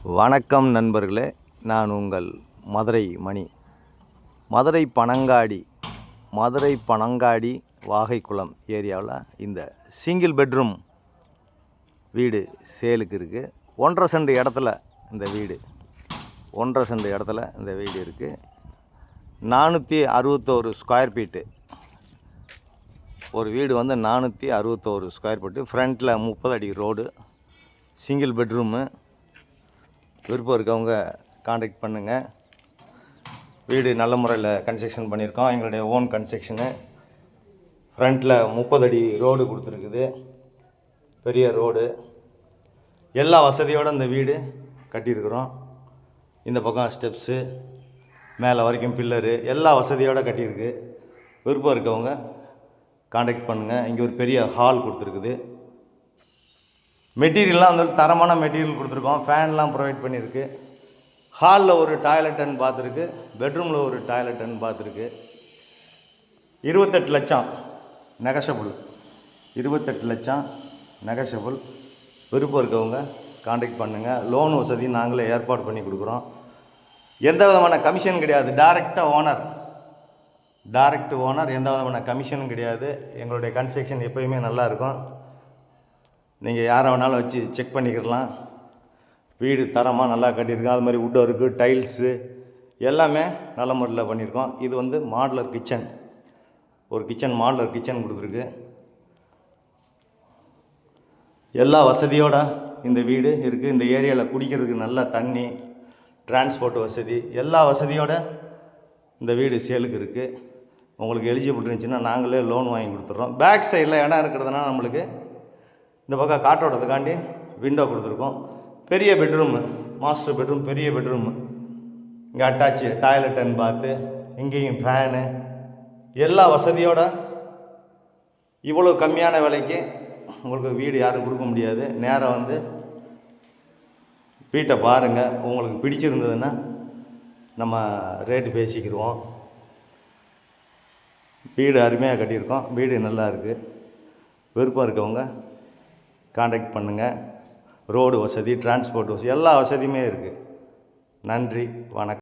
வணக்கம் நண்பர்களே, நான் உங்கள் மதுரை மணி. மதுரை பனங்காடி வாகைக்குளம் ஏரியாவில் இந்த சிங்கிள் பெட்ரூம் வீடு சேலுக்கு இருக்குது. 1.5 சென்ட் இடத்துல இந்த வீடு 1.5 சென்ட் இடத்துல இந்த வீடு இருக்குது. 461 ஸ்கொயர் ஃபீட்டு ஒரு வீடு வந்து 461 ஸ்கொயர் ஃபீட்டு. ஃப்ரண்ட்டில் 30 அடி ரோடு, சிங்கிள் பெட்ரூமு. விருப்பம் இருக்கவங்க காண்டாக்ட் பண்ணுங்கள். வீடு நல்ல முறையில் கன்ஸ்ட்ரக்ஷன் பண்ணியிருக்கோம். எங்களுடைய ஓன் கன்ஸ்ட்ரக்ஷனு. ஃப்ரண்ட்டில் 30 அடி ரோடு கொடுத்துருக்குது, பெரிய ரோடு. எல்லா வசதியோடு இந்த வீடு கட்டியிருக்கிறோம். இந்த பக்கம் ஸ்டெப்ஸு, மேலே வரைக்கும் பில்லரு, எல்லா வசதியோடு கட்டியிருக்கு. விருப்பம் இருக்கவங்க காண்டாக்ட் பண்ணுங்கள். இங்கே ஒரு பெரிய ஹால் கொடுத்துருக்குது. மெட்டீரியல்லாம் வந்து தரமான மெட்டீரியல் கொடுத்துருக்கோம். ஃபேன்லாம் ப்ரொவைட் பண்ணியிருக்கு. ஹாலில் ஒரு டாய்லெட் அண்ட் பாத் இருக்குது, பெட்ரூமில் ஒரு டாய்லெட் அண்ட் பாத் இருக்குது. 28 லட்சம் நெகஷபிள். 28 லட்சம் நெகஷபிள். விருப்பம் இருக்கவங்க காண்டாக்ட் பண்ணுங்கள். லோன் வசதி நாங்களே ஏற்பாடு பண்ணி கொடுக்குறோம். எந்த விதமான கமிஷன் கிடையாது. டைரக்ட் ஓனர், எந்த விதமான கமிஷனும் கிடையாது. எங்களுடைய கன்ஸ்ட்ரக்ஷன் எப்போயுமே நல்லாயிருக்கும். நீங்கள் யாரை வேணாலும் வச்சு செக் பண்ணிக்கிடலாம். வீடு தரமாக நல்லா கட்டியிருக்கோம். அது மாதிரி வுட் ஒர்க்கு, டைல்ஸு எல்லாமே நல்ல முறையில் பண்ணியிருக்கோம். இது வந்து மாடுலர் கிச்சன், ஒரு கிச்சன், மாடுலர் கிச்சன் கொடுத்துருக்கு. எல்லா வசதியோட இந்த வீடு இருக்குது. இந்த ஏரியாவில் குடிக்கிறதுக்கு நல்ல தண்ணி, டிரான்ஸ்போர்ட் வசதி, எல்லா வசதியோடு இந்த வீடு சேலுக்கு இருக்குது. உங்களுக்கு எலிஜிபிள் இருந்துச்சுன்னா நாங்களே லோன் வாங்கி கொடுத்துட்றோம். பேக் சைடில் இடம் இருக்கிறதுனால நம்மளுக்கு இந்த பக்கம் காற்றோட்டத்துக்காண்டி விண்டோ கொடுத்துருக்கோம். பெரிய பெட்ரூமு, மாஸ்டர் பெட்ரூம், பெரிய பெட்ரூமு. இங்கே அட்டாச்சு டாய்லெட் அண்ட் பாத்து, இங்கேயும் ஃபேனு, எல்லா வசதியோடு இவ்வளோ கம்மியான விலைக்கு உங்களுக்கு வீடு யாரும் கொடுக்க முடியாது. நேராக வந்து வீட்டை பாருங்கள். உங்களுக்கு பிடிச்சிருந்ததுன்னா நம்ம ரேட்டு பேசிக்கிடுவோம். வீடு அருமையாக கட்டியிருக்கோம். வீடு நல்லா இருக்குது. விருப்பம் இருக்கவங்க காண்டாக்ட் பண்ணுங்கள். ரோடு வசதி, டிரான்ஸ்போர்ட் வசதி, எல்லா வசதியுமே இருக்குது. நன்றி, வணக்கம்.